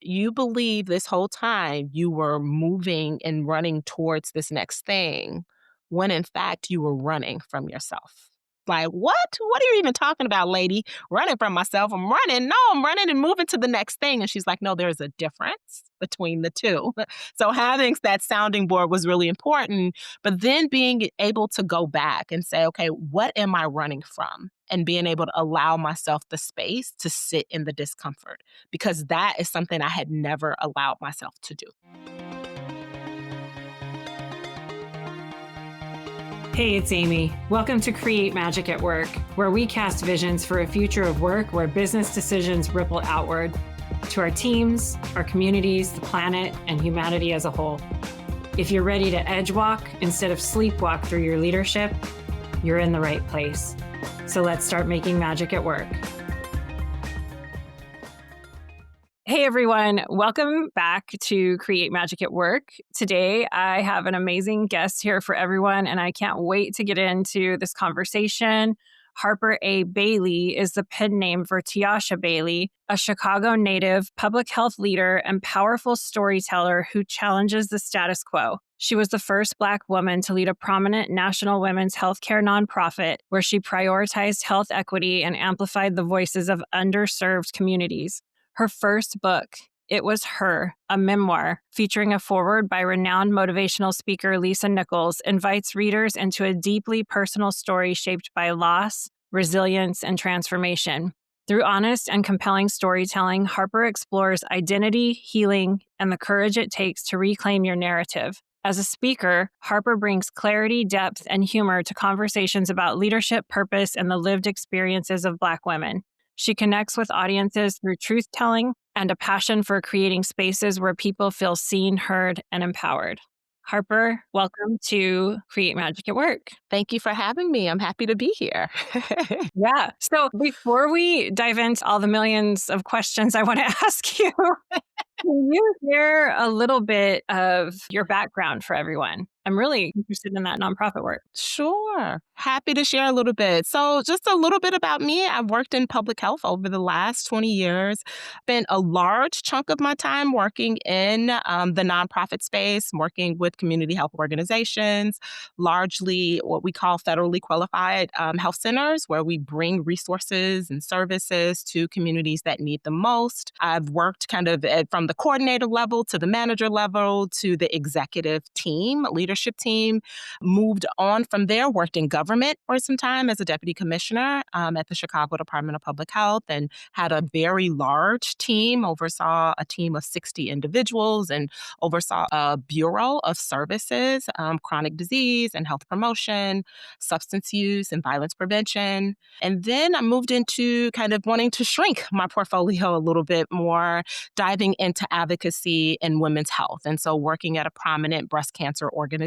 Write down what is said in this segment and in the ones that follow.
you believe this whole time you were moving and running towards this next thing when in fact you were running from yourself. Like, what? What are you even talking about, lady? Running from myself. I'm running. No, I'm running and moving to the next thing. And she's like, no, there's a difference between the two. So having that sounding board was really important. But then being able to go back and say, okay, what am I running from? And being able to allow myself the space to sit in the discomfort, because that is something I had never allowed myself to do. Hey, it's Amy. Welcome to Create Magic at Work, where we cast visions for a future of work where business decisions ripple outward to our teams, our communities, the planet, and humanity as a whole. If you're ready to edge walk instead of sleepwalk through your leadership, you're in the right place. So let's start making magic at work. Hey everyone, welcome back to Create Magic at Work. Today I have an amazing guest here for everyone, and I can't wait to get into this conversation. Harper A. Bailey is the pen name for Tiasha Bailey, a Chicago native, public health leader, and powerful storyteller who challenges the status quo. She was the first Black woman to lead a prominent national women's healthcare nonprofit where she prioritized health equity and amplified the voices of underserved communities. Her first book, It Was Her, a memoir featuring a foreword by renowned motivational speaker Lisa Nichols, invites readers into a deeply personal story shaped by loss, resilience, and transformation. Through honest and compelling storytelling, Harper explores identity, healing, and the courage it takes to reclaim your narrative. As a speaker, Harper brings clarity, depth, and humor to conversations about leadership, purpose, and the lived experiences of Black women. She connects with audiences through truth-telling and a passion for creating spaces where people feel seen, heard, and empowered. Harper, welcome to Create Magic at Work. Thank you for having me. I'm happy to be here. Yeah. So before we dive into all the millions of questions I want to ask you, can you share a little bit of your background for everyone? I'm really interested in that nonprofit work. Sure. Happy to share a little bit. So just a little bit about me. I've worked in public health over the last 20 years. Spent a large chunk of my time working in the nonprofit space, working with community health organizations, largely what we call federally qualified health centers, where we bring resources and services to communities that need them most. I've worked kind of from the coordinator level to the manager level to the executive team, leadership team. Moved on from there, worked in government for some time as a deputy commissioner at the Chicago Department of Public Health, and had a very large team, oversaw a team of 60 individuals, and oversaw a bureau of services, chronic disease and health promotion, substance use and violence prevention. And then I moved into kind of wanting to shrink my portfolio a little bit more, diving into advocacy in women's health. And so working at a prominent breast cancer organization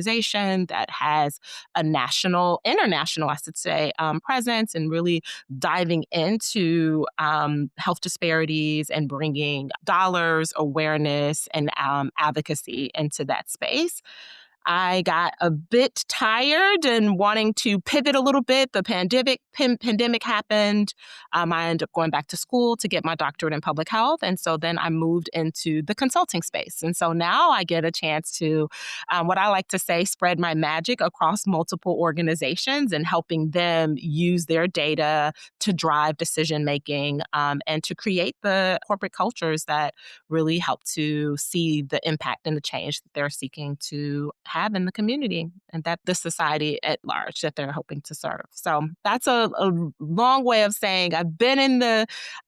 that has a national, international, I should say, presence, and really diving into health disparities and bringing dollars, awareness, and advocacy into that space. I got a bit tired and wanting to pivot a little bit. The pandemic happened. I ended up going back to school to get my doctorate in public health. And so then I moved into the consulting space. And so now I get a chance to, what I like to say, spread my magic across multiple organizations and helping them use their data to drive decision making and to create the corporate cultures that really help to see the impact and the change that they're seeking to have in the community and that the society at large that they're hoping to serve. So that's a long way of saying I've been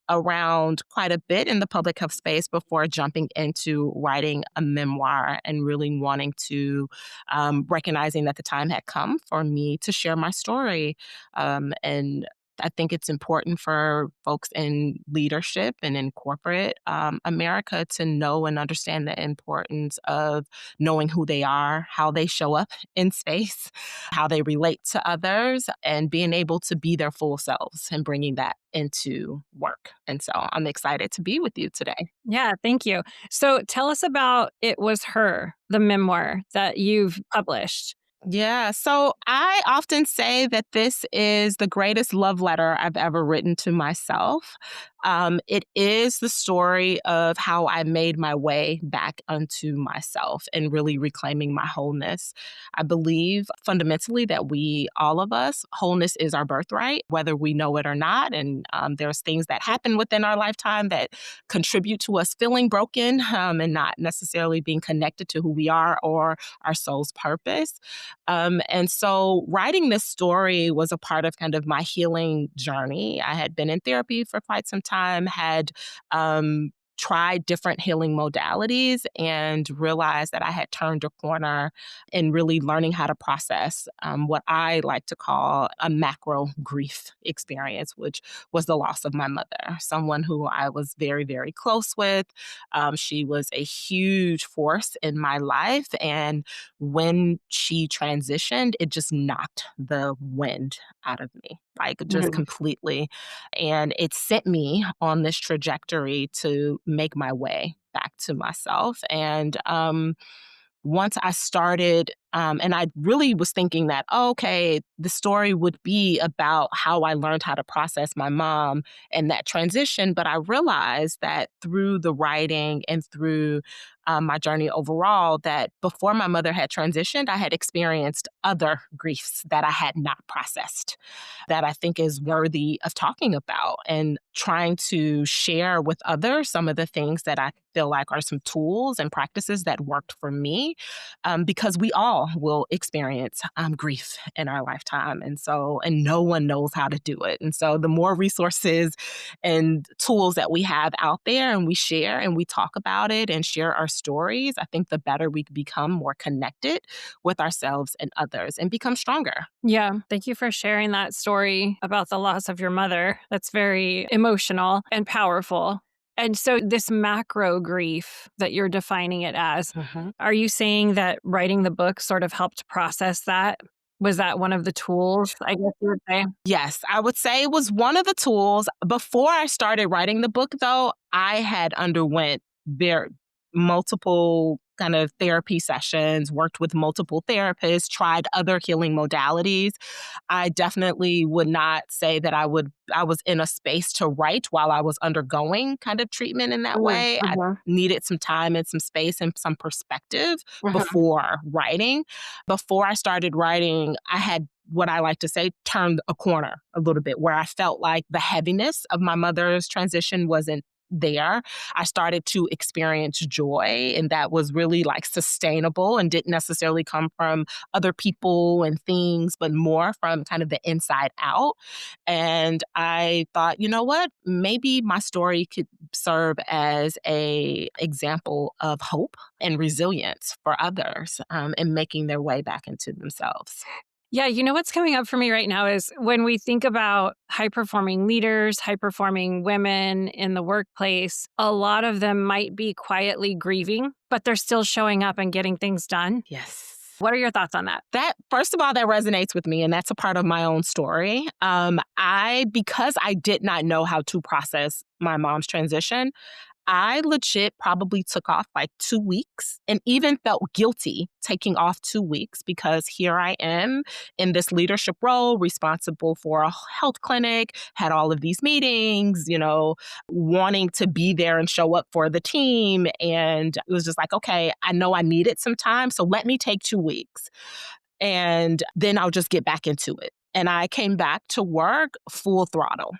around quite a bit in the public health space before jumping into writing a memoir and really wanting to recognizing that the time had come for me to share my story. And I think it's important for folks in leadership and in corporate America to know and understand the importance of knowing who they are, how they show up in space, how they relate to others, and being able to be their full selves and bringing that into work. And so I'm excited to be with you today. Yeah, thank you. So tell us about It Was Her, the memoir that you've published. Yeah. So I often say that this is the greatest love letter I've ever written to myself. It is the story of how I made my way back unto myself and really reclaiming my wholeness. I believe fundamentally that all of us, wholeness is our birthright, whether we know it or not. And there's things that happen within our lifetime that contribute to us feeling broken and not necessarily being connected to who we are or our soul's purpose. And so writing this story was a part of kind of my healing journey. I had been in therapy for quite some time, had tried different healing modalities, and realized that I had turned a corner in really learning how to process what I like to call a macro grief experience, which was the loss of my mother, someone who I was very, very close with. She was a huge force in my life. And when she transitioned, it just knocked the wind out of me, like just Mhm. completely. And it sent me on this trajectory to make my way back to myself. And once I started, and I really was thinking that, oh, okay, the story would be about how I learned how to process my mom and that transition. But I realized that through the writing and through my journey overall, that before my mother had transitioned, I had experienced other griefs that I had not processed that I think is worthy of talking about and trying to share with others some of the things that I feel like are some tools and practices that worked for me, because we all will experience grief in our lifetime. And no one knows how to do it. And so the more resources and tools that we have out there and we share and we talk about it and share our stories, I think the better we become more connected with ourselves and others and become stronger. Yeah, thank you for sharing that story about the loss of your mother. That's very emotional and powerful. And so, this macro grief that you're defining it as, Mhm. are you saying that writing the book sort of helped process that? Was that one of the tools, I guess you would say? Yes, I would say it was one of the tools. Before I started writing the book, though, I had underwent ver multiple kind of therapy sessions, worked with multiple therapists, tried other healing modalities. I definitely would not say that I was in a space to write while I was undergoing kind of treatment in that Mm, way. I mhm, needed some time and some space and some perspective mhm. before writing. Before I started writing, I had what I like to say turned a corner a little bit where I felt like the heaviness of my mother's transition wasn't there. I started to experience joy, and that was really like sustainable and didn't necessarily come from other people and things, but more from kind of the inside out. And I thought, you know what? Maybe my story could serve as a example of hope and resilience for others in making their way back into themselves. Yeah, you know what's coming up for me right now is when we think about high performing leaders, high performing women in the workplace, a lot of them might be quietly grieving, but they're still showing up and getting things done. Yes. What are your thoughts on that? That first of all, that resonates with me, and that's a part of my own story. Because I did not know how to process my mom's transition, I legit probably took off like 2 weeks and even felt guilty taking off 2 weeks because here I am in this leadership role, responsible for a health clinic, had all of these meetings, wanting to be there and show up for the team. And it was just like, okay, I know I needed some time, so let me take 2 weeks and then I'll just get back into it. And I came back to work full throttle.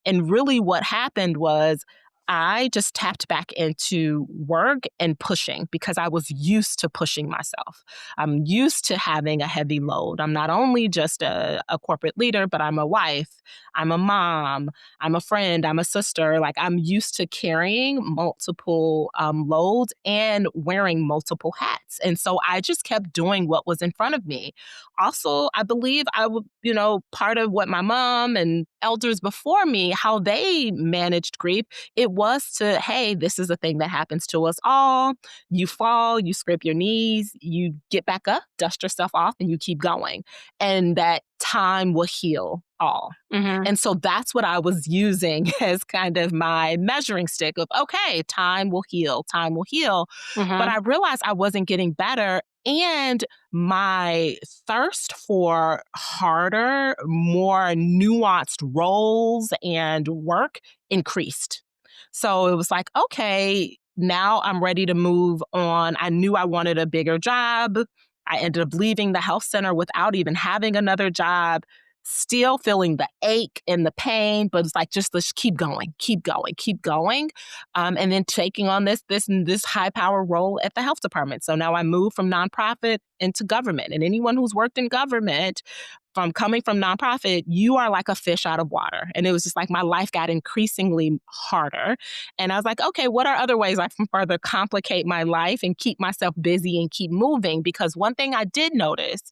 And really, what happened was I just tapped back into work and pushing because I was used to pushing myself. I'm used to having a heavy load. I'm not only just a corporate leader, but I'm a wife, I'm a mom, I'm a friend, I'm a sister. Like, I'm used to carrying multiple loads and wearing multiple hats. And so I just kept doing what was in front of me. Also, I believe I would, part of what my mom and elders before me, how they managed grief, it was to, hey, this is a thing that happens to us all. You fall, you scrape your knees, you get back up, dust yourself off, and you keep going. And that time will heal all. Mhm. And so that's what I was using as kind of my measuring stick of, okay, time will heal, time will heal. But Mhm. I realized I wasn't getting better. And my thirst for harder, more nuanced roles and work increased. So it was like, okay, now I'm ready to move on. I knew I wanted a bigger job. I ended up leaving the health center without even having another job, still feeling the ache and the pain, but it's like, just let's keep going, keep going, keep going. And then taking on this high power role at the health department. So now I moved from nonprofit into government. And anyone who's worked in government, from coming from nonprofit, you are like a fish out of water. And it was just like my life got increasingly harder. And I was like, okay, what are other ways I can further complicate my life and keep myself busy and keep moving? Because one thing I did notice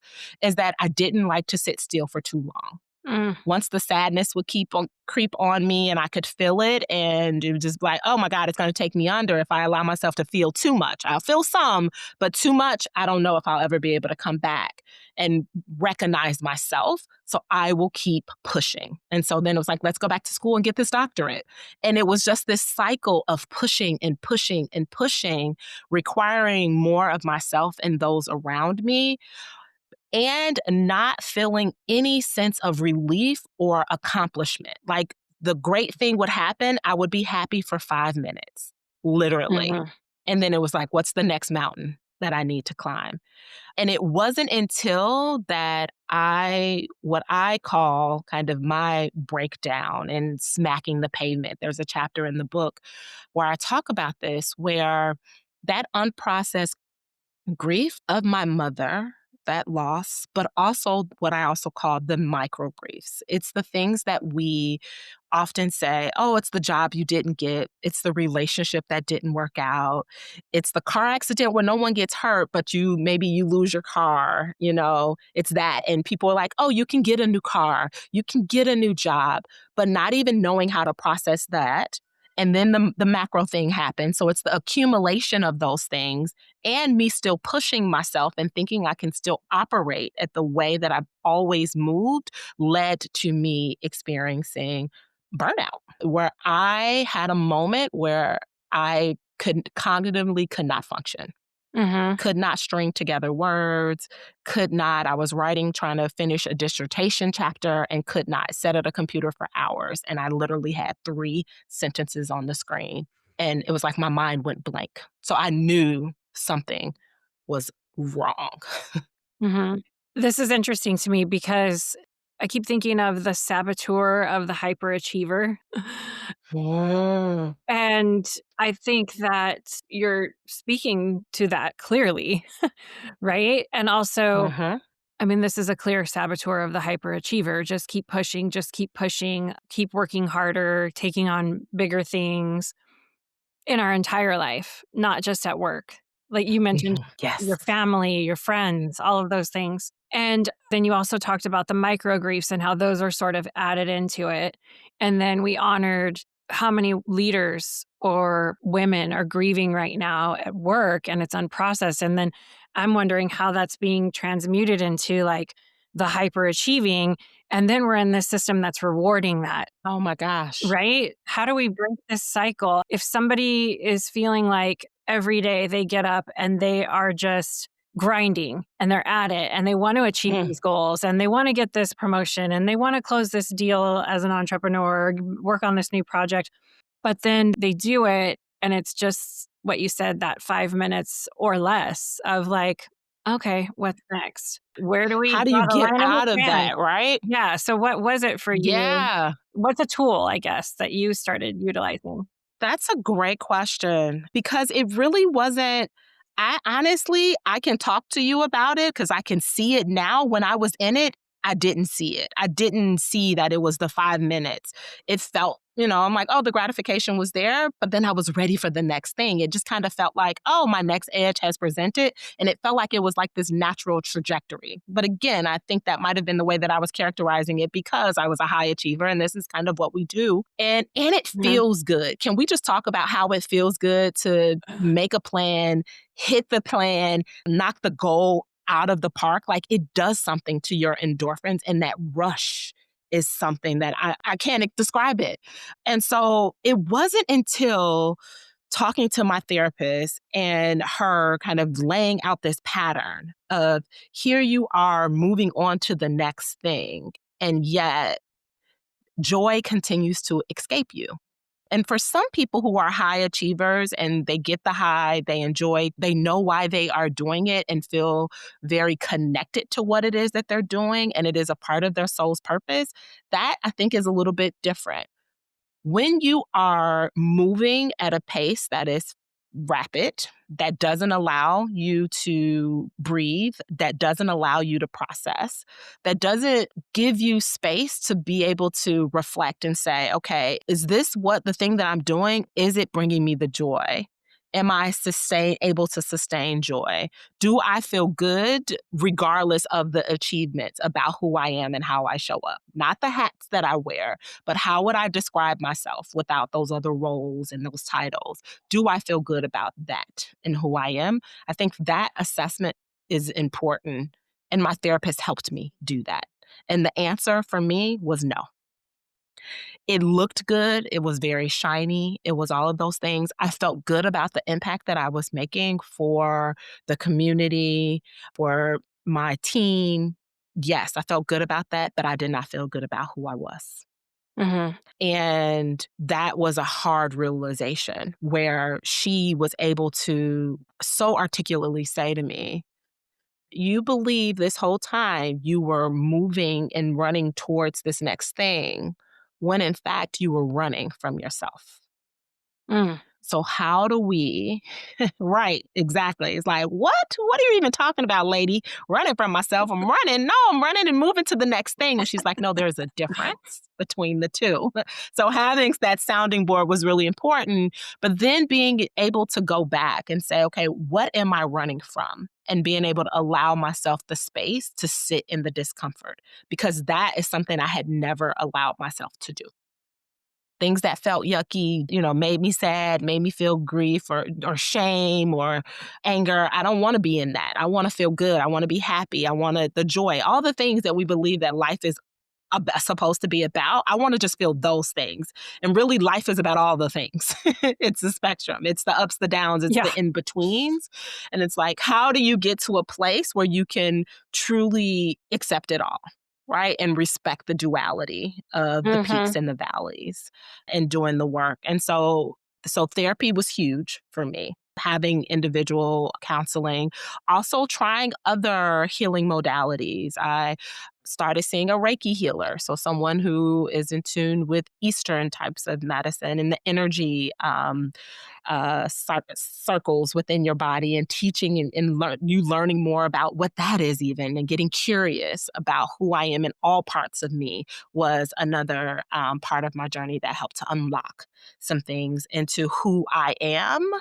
is that I didn't like to sit still for too long. Mm. Once the sadness would keep on creep on me and I could feel it, and it was just like, oh my God, it's going to take me under if I allow myself to feel too much. I'll feel some, but too much, I don't know if I'll ever be able to come back and recognize myself. So I will keep pushing. And so then it was like, let's go back to school and get this doctorate. And it was just this cycle of pushing and pushing and pushing, requiring more of myself and those around me, and not feeling any sense of relief or accomplishment. Like, the great thing would happen, I would be happy for 5 minutes, literally. Mhm. And then it was like, what's the next mountain that I need to climb? And it wasn't until that what I call kind of my breakdown and smacking the pavement. There's a chapter in the book where I talk about this, where that unprocessed grief of my mother, that loss, but also what I also call the micro griefs. It's the things that we often say, oh, it's the job you didn't get. It's the relationship that didn't work out. It's the car accident where no one gets hurt, but maybe you lose your car, it's that. And people are like, oh, you can get a new car, you can get a new job, but not even knowing how to process that. And then the macro thing happens. So it's the accumulation of those things and me still pushing myself and thinking I can still operate at the way that I've always moved led to me experiencing burnout, where I had a moment where I could not function, Mhm. could not string together words, I was writing, trying to finish a dissertation chapter and could not sit at a computer for hours. And I literally had 3 sentences on the screen. And it was like my mind went blank. So I knew something was wrong. Mhm. This is interesting to me because I keep thinking of the saboteur of the hyperachiever. Mm. And I think that you're speaking to that clearly, right? And also, Mhm. I mean, this is a clear saboteur of the hyperachiever. Just keep pushing, keep working harder, taking on bigger things in our entire life, not just at work. Like you mentioned, Mhm. Yes. your family, your friends, all of those things. And then you also talked about the micro griefs and how those are sort of added into it. And then we honored how many leaders or women are grieving right now at work and it's unprocessed. And then I'm wondering how that's being transmuted into like the hyperachieving. And then we're in this system that's rewarding that. Oh my gosh. Right? How do we break this cycle? If somebody is feeling like every day they get up and they are just grinding and they're at it and they want to achieve Mm. these goals and they want to get this promotion and they want to close this deal as an entrepreneur, or work on this new project, but then they do it and it's just what you said, that 5 minutes or less of like, okay, what's next? Where do we How do you draw the get line in the out of sand? that, right? Yeah. So what was it for you? Yeah. What's a tool, I guess, that you started utilizing? That's a great question because it really wasn't. I honestly, I can talk to you about it because I can see it now. When I was in it, I didn't see it. I didn't see that it was the 5 minutes. It felt, I'm like, oh, the gratification was there, but then I was ready for the next thing. It just kind of felt like, oh, my next edge has presented. And it felt like it was like this natural trajectory. But again, I think that might have been the way that I was characterizing it because I was a high achiever and this is kind of what we do. And it Mhm, feels good. Can we just talk about how it feels good to make a plan, hit the plan, knock the goal out of the park? Like, it does something to your endorphins, and that rush is something that I can't describe it. And so it wasn't until talking to my therapist and her kind of laying out this pattern of here you are moving on to the next thing, and yet joy continues to escape you. And for some people who are high achievers and they get the high, they enjoy, they know why they are doing it and feel very connected to what it is that they're doing, and it is a part of their soul's purpose, that I think is a little bit different. When you are moving at a pace that is rapid, that doesn't allow you to breathe, that doesn't allow you to process, that doesn't give you space to be able to reflect and say, okay, is this what the thing that I'm doing? Is it bringing me the joy? Am I able to sustain joy? Do I feel good regardless of the achievements about who I am and how I show up? Not the hats that I wear, but how would I describe myself without those other roles and those titles? Do I feel good about that and who I am? I think that assessment is important. And my therapist helped me do that. And the answer for me was no. It looked good. It was very shiny. It was all of those things. I felt good about the impact that I was making for the community, for my team. Yes, I felt good about that, but I did not feel good about who I was. Mhm. And that was a hard realization where she was able to so articulately say to me, you believe this whole time you were moving and running towards this next thing when in fact you were running from yourself. Mm. So how do we right, exactly. It's like, "What? What are you even talking about, lady? Running from myself? I'm running. No, I'm running and moving to the next thing." And she's like, "No, there's a difference between the two." So having that sounding board was really important, but then being able to go back and say, "Okay, what am I running from?" And being able to allow myself the space to sit in the discomfort, because that is something I had never allowed myself to do. Things that felt yucky, made me sad, made me feel grief or shame or anger. I don't want to be in that. I want to feel good. I want to be happy. I want the joy, all the things that we believe that life is supposed to be about. I want to just feel those things. And really, life is about all the things. It's the spectrum, it's the ups, the downs, it's Yeah. the in betweens. And it's like, how do you get to a place where you can truly accept it all? Right. And respect the duality of the peaks Mhm. and the valleys and doing the work. And so therapy was huge for me. Having individual counseling, also trying other healing modalities. I started seeing a Reiki healer, so someone who is in tune with Eastern types of medicine and the energy circles within your body, and teaching and you learning more about what that is, even, and getting curious about who I am in all parts of me was another part of my journey that helped to unlock some things into who I am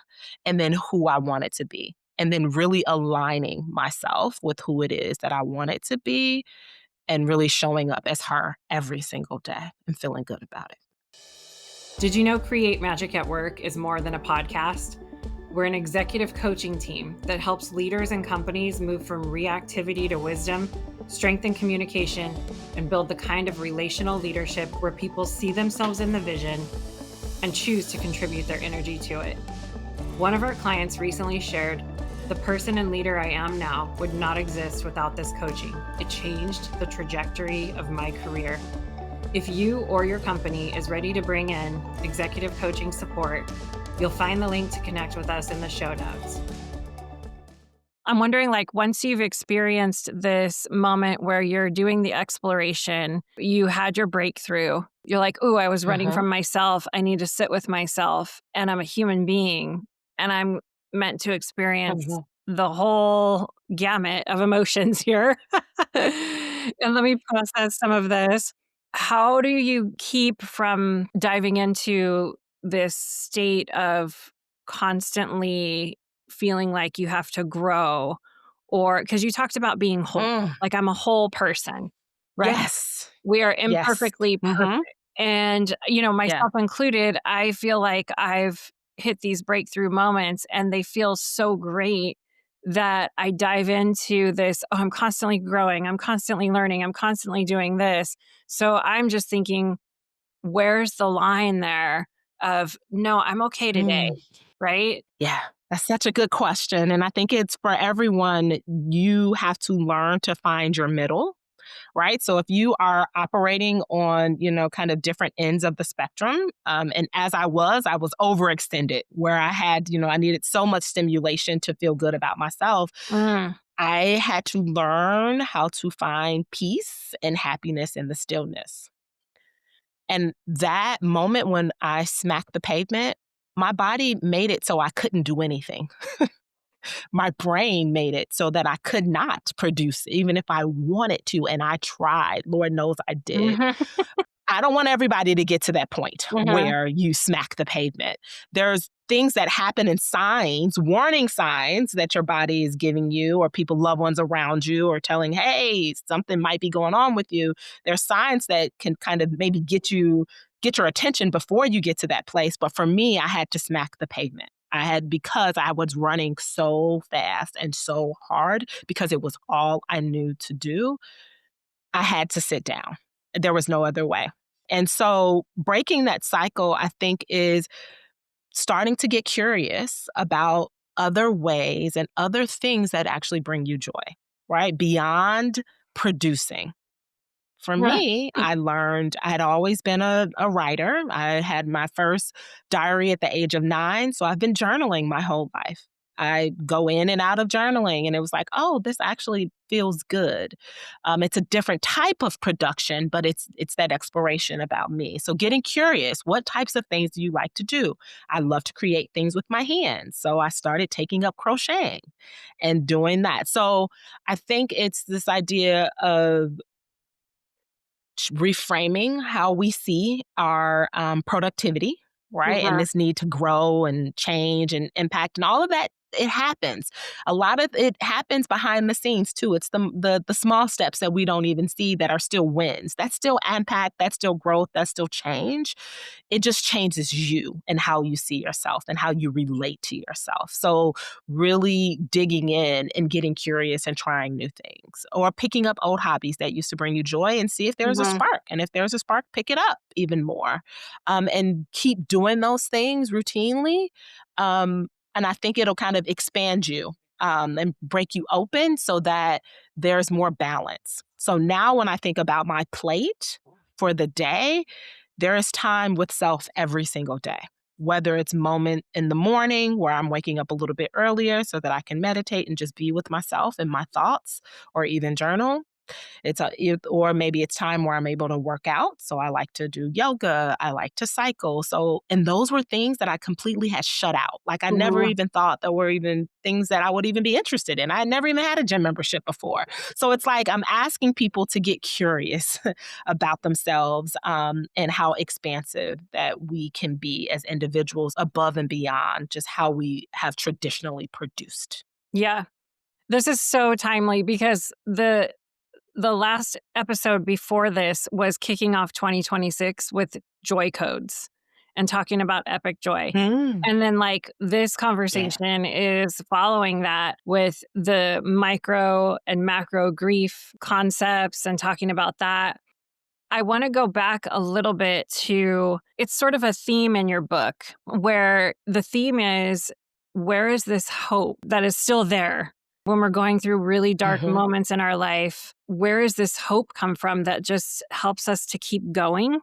and then who I want it to be. And then really aligning myself with who it is that I want it to be, and really showing up as her every single day and feeling good about it. Did you know Create Magic at Work is more than a podcast? We're an executive coaching team that helps leaders and companies move from reactivity to wisdom, strengthen communication, and build the kind of relational leadership where people see themselves in the vision and choose to contribute their energy to it. One of our clients recently shared, "The person and leader I am now would not exist without this coaching. It changed the trajectory of my career." If you or your company is ready to bring in executive coaching support, you'll find the link to connect with us in the show notes. I'm wondering, like, once you've experienced this moment where you're doing the exploration, you had your breakthrough, you're like, "Ooh, I was running Mhm. from myself. I need to sit with myself, and I'm a human being, and I'm meant to experience Mhm. the whole gamut of emotions here. And let me process some of this." How do you keep from diving into this state of constantly feeling like you have to grow? Or because you talked about being whole, Mm. like, I'm a whole person, right? Yes. We are Yes. imperfectly perfect. Mhm. And, Yeah. myself included, I feel like I've hit these breakthrough moments and they feel so great that I dive into this, oh, I'm constantly growing, I'm constantly learning, I'm constantly doing this. So I'm just thinking, where's the line there of, no, I'm okay today, Mm, right? yeah, that's such a good question. And I think it's for everyone, you have to learn to find your middle, right? So if you are operating on, kind of different ends of the spectrum, and as I was overextended where I had, I needed so much stimulation to feel good about myself. Mm. I had to learn how to find peace and happiness in the stillness. And that moment when I smacked the pavement, my body made it so I couldn't do anything. My brain made it so that I could not produce even if I wanted to, and I tried. Lord knows I did. Mhm. I don't want everybody to get to that point Mhm. where you smack the pavement. There's things that happen in signs, warning signs that your body is giving you, or people, loved ones around you, or telling, hey, something might be going on with you. There's signs that can kind of maybe get your attention before you get to that place. But for me, I had to smack the pavement. Because I was running so fast and so hard because it was all I knew to do. I had to sit down. There was no other way. And so breaking that cycle, I think, is starting to get curious about other ways and other things that actually bring you joy, right? Beyond producing. For me, I learned I had always been a writer. I had my first diary at the age of 9, so I've been journaling my whole life. I go in and out of journaling, and it was like, oh, this actually feels good. It's a different type of production, but it's that exploration about me. So getting curious, what types of things do you like to do? I love to create things with my hands, so I started taking up crocheting and doing that. So I think it's this idea of reframing how we see our productivity, right? And Mhm. this need to grow and change and impact and all of that. It happens. A lot of it happens behind the scenes too. It's the small steps that we don't even see that are still wins. That's still impact. That's still growth. That's still change. It just changes you and how you see yourself and how you relate to yourself. So, really digging in and getting curious and trying new things, or picking up old hobbies that used to bring you joy and see if there's a Mhm. spark. And if there's a spark, pick it up even more, and keep doing those things routinely. And I think it'll kind of expand you, and break you open so that there's more balance. So now when I think about my plate for the day, there is time with self every single day. Whether it's moment in the morning where I'm waking up a little bit earlier so that I can meditate and just be with myself and my thoughts, or even journal, or maybe it's time where I'm able to work out. So I like to do yoga. I like to cycle. And those were things that I completely had shut out. Like I never Mhm. even thought there were even things that I would even be interested in. I had never even had a gym membership before. So it's like I'm asking people to get curious about themselves, and how expansive that we can be as individuals above and beyond just how we have traditionally produced. Yeah. This is so timely because the last episode before this was kicking off 2026 with joy codes and talking about epic joy. Mm, And then, like, this yeah. conversation is following that with the micro and macro grief concepts and talking about that. I want to go back a little bit to, it's sort of a theme in your book where the theme is, where is this hope that is still there when we're going through really dark Hmm. moments in our life? Where is this hope come from that just helps us to keep going?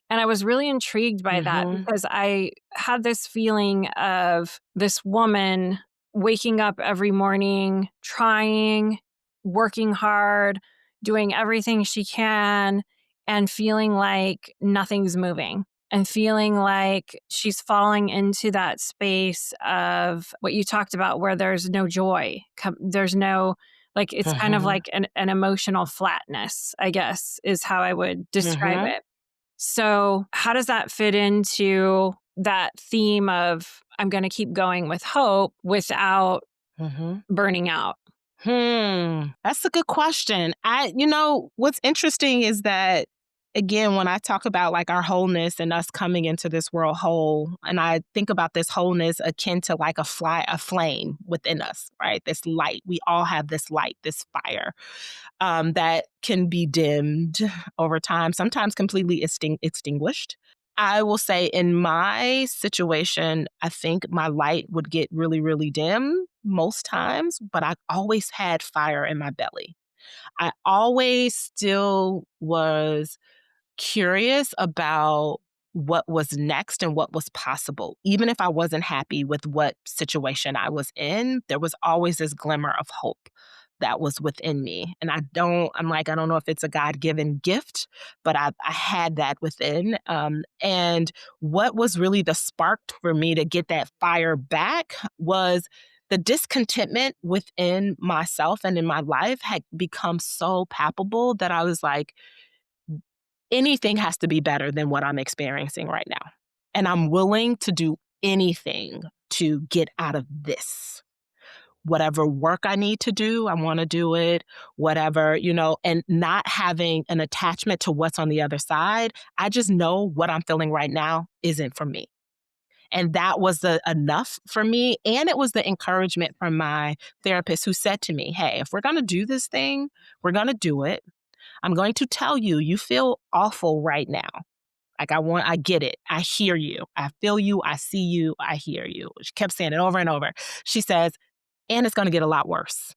And I was really intrigued by that Hmm. because I had this feeling of this woman waking up every morning, trying, working hard, doing everything she can, and feeling like nothing's moving. And feeling like she's falling into that space of what you talked about, where there's no joy. There's no, like, it's kind of Hmm. like an emotional flatness, I guess, is how I would describe Hmm. it. So, how does that fit into that theme of I'm going to keep going with hope without Hmm. burning out? That's a good question. What's interesting is that again, when I talk about like our wholeness and us coming into this world whole, and I think about this wholeness akin to like a flame within us, right? This light. We all have this light, this fire that can be dimmed over time, sometimes completely extinguished. I will say in my situation, I think my light would get really, really dim most times, but I always had fire in my belly. I always still was curious about what was next and what was possible. Even if I wasn't happy with what situation I was in, there was always this glimmer of hope that was within me. And I don't know if it's a God given gift, but I had that within. And what was really the spark for me to get that fire back was the discontentment within myself and in my life had become so palpable that I was like, anything has to be better than what I'm experiencing right now. And I'm willing to do anything to get out of this. Whatever work I need to do, I want to do it, whatever, and not having an attachment to what's on the other side. I just know what I'm feeling right now isn't for me. And that was the enough for me. And it was the encouragement from my therapist who said to me, hey, if we're going to do this thing, we're going to do it. I'm going to tell you, you feel awful right now. Like I get it. I hear you. I feel you. I see you. I hear you. She kept saying it over and over. She says, and it's going to get a lot worse.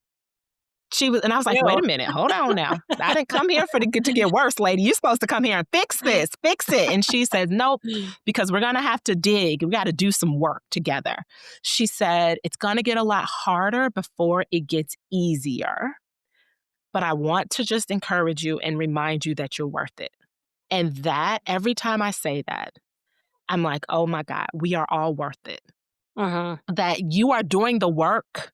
And I was like, wait Ew. a minute, hold on now. I didn't come here to get worse, lady. You're supposed to come here and fix it. And she said, nope, because we're going to have to dig. We got to do some work together. She said, it's going to get a lot harder before it gets easier. But I want to just encourage you and remind you that you're worth it. And that every time I say that, I'm like, oh my God, we are all worth it. Uh-huh. That you are doing the work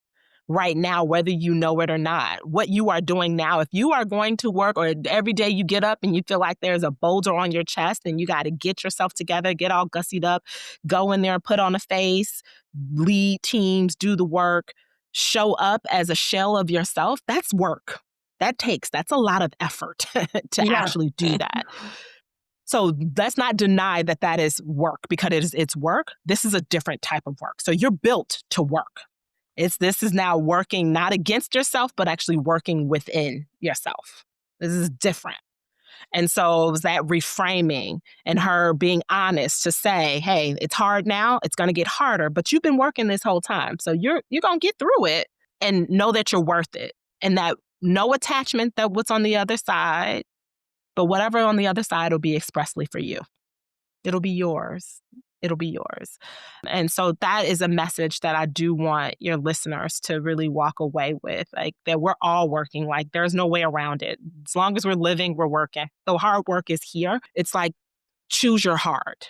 right now, whether you know it or not. What you are doing now, if you are going to work or every day you get up and you feel like there's a boulder on your chest and you got to get yourself together, get all gussied up, go in there, put on a face, lead teams, do the work, show up as a shell of yourself, that's work. That's a lot of effort to Yeah. actually do that. So let's not deny that that is work because it's work. This is a different type of work. So you're built to work. This is now working not against yourself, but actually working within yourself. This is different. And so it was that reframing and her being honest to say, hey, it's hard now. It's going to get harder, but you've been working this whole time. So you're going to get through it and know that you're worth it. And that no attachment that what's on the other side, but whatever on the other side will be expressly for you. It'll be yours. It'll be yours. And so that is a message that I do want your listeners to really walk away with, like that we're all working, like there's no way around it. As long as we're living, we're working. The hard work is here. It's like, choose your hard.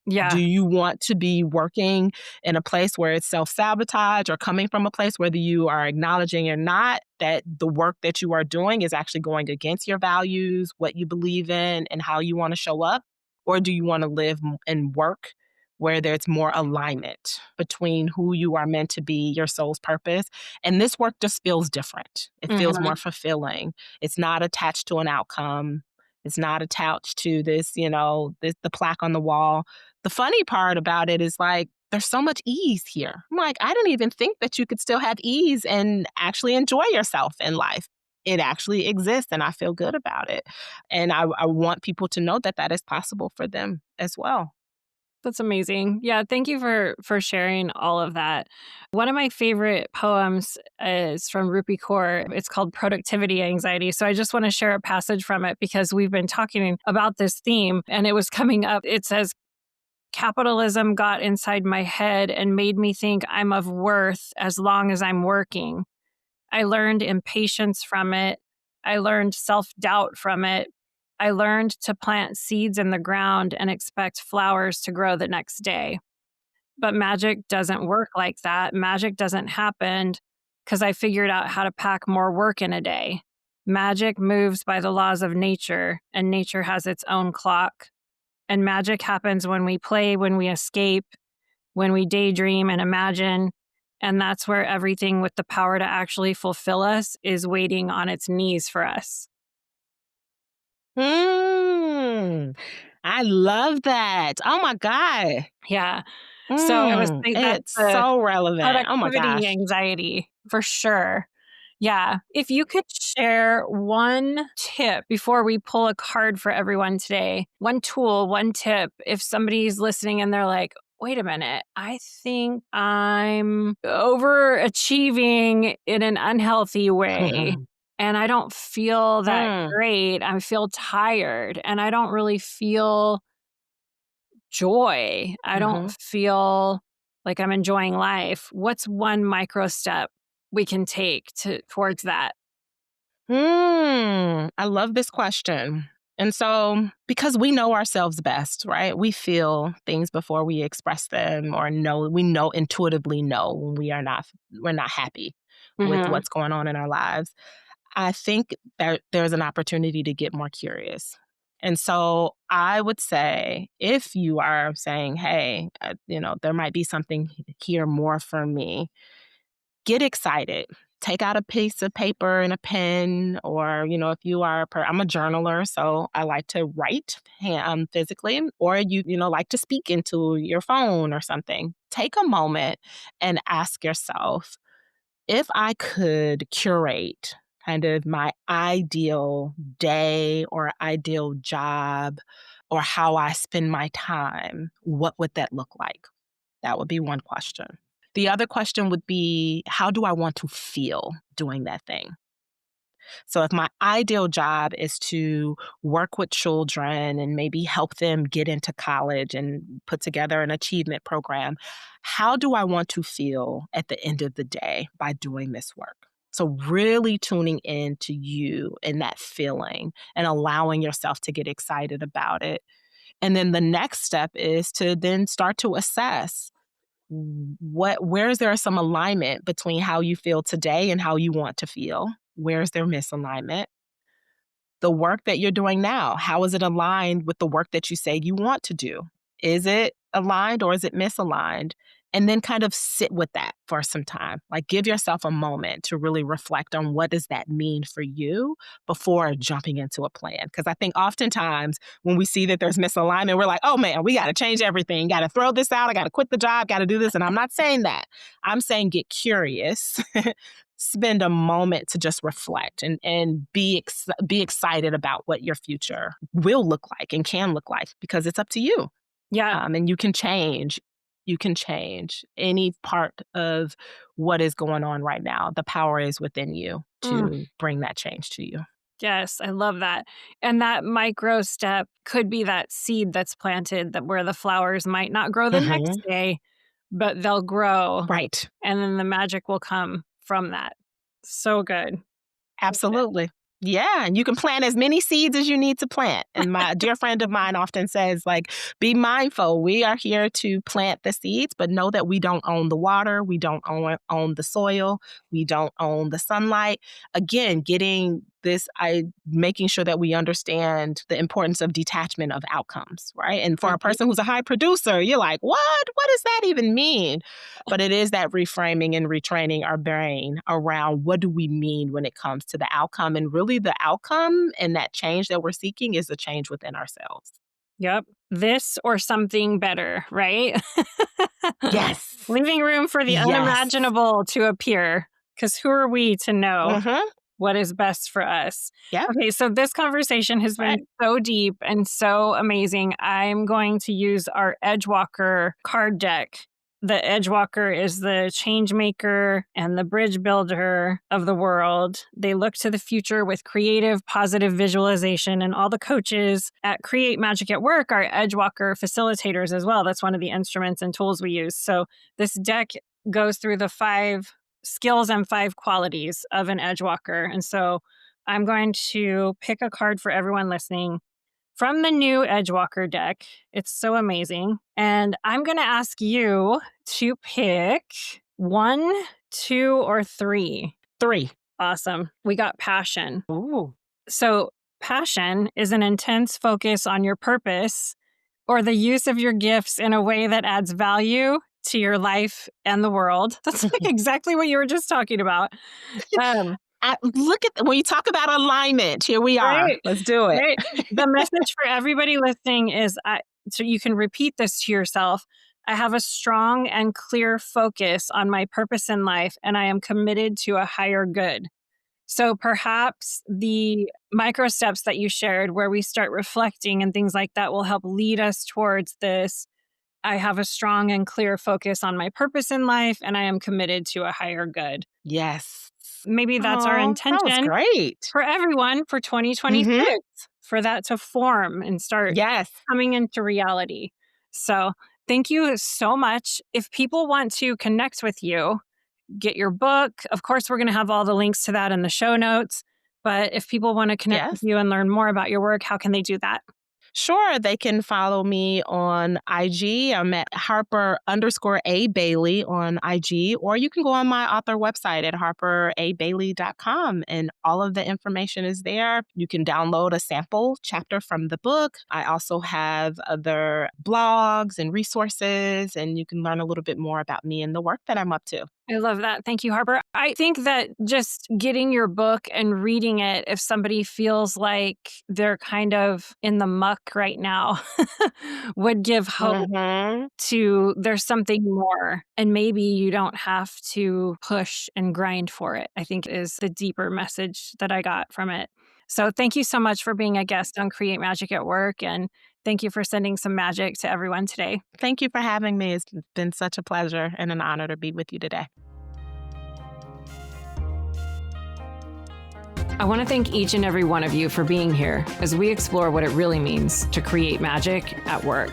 Do Yeah. you want to be working in a place where it's self-sabotage or coming from a place whether you are acknowledging or not that the work that you are doing is actually going against your values, what you believe in, and how you want to show up? Or do you want to live and work where there's more alignment between who you are meant to be, your soul's purpose? And this work just feels different. It feels Mhm. more fulfilling. It's not attached to an outcome. It's not attached to this, the plaque on the wall. The funny part about it is like, there's so much ease here. I'm like, I didn't even think that you could still have ease and actually enjoy yourself in life. It actually exists, and I feel good about it. And I want people to know that that is possible for them as well. That's amazing. Yeah, thank you for sharing all of that. One of my favorite poems is from Rupi Kaur. It's called Productivity Anxiety. So I just want to share a passage from it because we've been talking about this theme and it was coming up. It says, capitalism got inside my head and made me think I'm of worth as long as I'm working. I learned impatience from it. I learned self-doubt from it. I learned to plant seeds in the ground and expect flowers to grow the next day. But magic doesn't work like that. Magic doesn't happen because I figured out how to pack more work in a day. Magic moves by the laws of nature, and nature has its own clock. And magic happens when we play, when we escape, when we daydream and imagine. And that's where everything with the power to actually fulfill us is waiting on its knees for us. Mm, I love that. Oh my God. Yeah. So I was think that's It's the so relevant. Oh my productivity gosh. anxiety for sure. Yeah. If you could share one tip before we pull a card for everyone today, one tool, one tip, if somebody's listening and they're like, wait a minute, I think I'm overachieving in an unhealthy way. And I don't feel that Mm, great. I feel tired and I don't really feel joy. I don't mhm. feel like I'm enjoying life. What's one micro step we can take towards that? I love this question. And so, because we know ourselves best, right? We feel things before we express them or know, we know intuitively know when we're not happy with Mhm. what's going on in our lives. I think that there's an opportunity to get more curious. And so I would say if you are saying, hey, there might be something here more for me, get excited. Take out a piece of paper and a pen, or, if you are, I'm a journaler, so I like to write physically, or like to speak into your phone or something. Take a moment and ask yourself, if I could curate kind of my ideal day or ideal job or how I spend my time, what would that look like? That would be one question. The other question would be, how do I want to feel doing that thing? So, if my ideal job is to work with children and maybe help them get into college and put together an achievement program, how do I want to feel at the end of the day by doing this work? So, really tuning in to you and that feeling and allowing yourself to get excited about it. And then the next step is to then start to assess where is there some alignment between how you feel today and how you want to feel? Where is there misalignment? The work that you're doing now, how is it aligned with the work that you say you want to do? Is it aligned or is it misaligned? And then kind of sit with that for some time. Like give yourself a moment to really reflect on what does that mean for you before jumping into a plan. Because I think oftentimes when we see that there's misalignment, we're like, oh man, we got to change everything. Got to throw this out. I got to quit the job. Got to do this. And I'm not saying that. I'm saying get curious spend a moment to just reflect and be excited about what your future will look like and can look like because it's up to you. Yeah. And you can change any part of what is going on right now. The power is within you Mm. to bring that change to you. Yes, I love that. And that micro step could be that seed that's planted that where the flowers might not grow the next Mhm. day, but they'll grow Right. and then the magic will come from that. So good. So good. Absolutely. Yeah, and you can plant as many seeds as you need to plant. And my dear friend of mine often says, like, be mindful. We are here to plant the seeds, but know that we don't own the water, we don't own the soil, we don't own the sunlight. Again, getting this, making sure that we understand the importance of detachment of outcomes, right? And for a Mhm. person who's a high producer, you're like, what? What does that even mean? But it is that reframing and retraining our brain around what do we mean when it comes to the outcome. And really, the outcome and that change that we're seeking is a change within ourselves. Yep. This or something better, right? Yes. Leaving room for the Yes. unimaginable to appear. Because who are we to know Mm-hmm. what is best for us? Yep. Okay, so this conversation has Right. been so deep and so amazing. I'm going to use our Edgewalker card deck. The Edgewalker is the change maker and the bridge builder of the world. They look to the future with creative, positive visualization, and all the coaches at Create Magic at Work are Edgewalker facilitators as well. That's one of the instruments and tools we use. So this deck goes through the 5 skills and 5 qualities of an Edgewalker. And so I'm going to pick a card for everyone listening from the new Edgewalker deck. It's so amazing. And I'm going to ask you to pick 1, 2, or 3. 3. Awesome. We got passion. Ooh. So, passion is an intense focus on your purpose or the use of your gifts in a way that adds value to your life and the world. That's like exactly what you were just talking about. Um, Look at when you talk about alignment, here we are. Right, Let's do it. right. The message for everybody listening is, so you can repeat this to yourself. I have a strong and clear focus on my purpose in life, and I am committed to a higher good. So perhaps the micro steps that you shared, where we start reflecting and things like that, will help lead us towards this. I have a strong and clear focus on my purpose in life, and I am committed to a higher good. Yes. Maybe that's our Oh, that was intention great. for everyone for 2026, Mm-hmm. for that to form and start Yes. coming into reality. So thank you so much. If people want to connect with you, get your book, of course, we're going to have all the links to that in the show notes. But if people want to connect with Yes. you and learn more about your work, how can they do that? Sure, they can follow me on IG. I'm at Harper_A Bailey on IG, or you can go on my author website at harperabailey.com, and all of the information is there. You can download a sample chapter from the book. I also have other blogs and resources, and you can learn a little bit more about me and the work that I'm up to. I love that. Thank you, Harper. I think that just getting your book and reading it, if somebody feels like they're kind of in the muck right now, would give hope Mm-hmm. to there's something more. And maybe you don't have to push and grind for it, I think is the deeper message that I got from it. So thank you so much for being a guest on Create Magic at Work. And thank you for sending some magic to everyone today. Thank you for having me. It's been such a pleasure and an honor to be with you today. I want to thank each and every one of you for being here as we explore what it really means to create magic at work.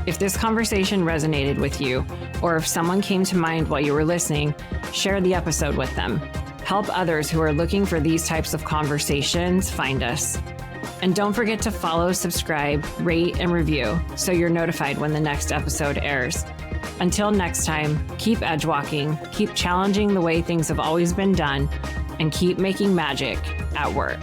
If this conversation resonated with you, or if someone came to mind while you were listening, share the episode with them. Help others who are looking for these types of conversations find us. And don't forget to follow, subscribe, rate, and review so you're notified when the next episode airs. Until next time, keep edge walking, keep challenging the way things have always been done, and keep making magic at work.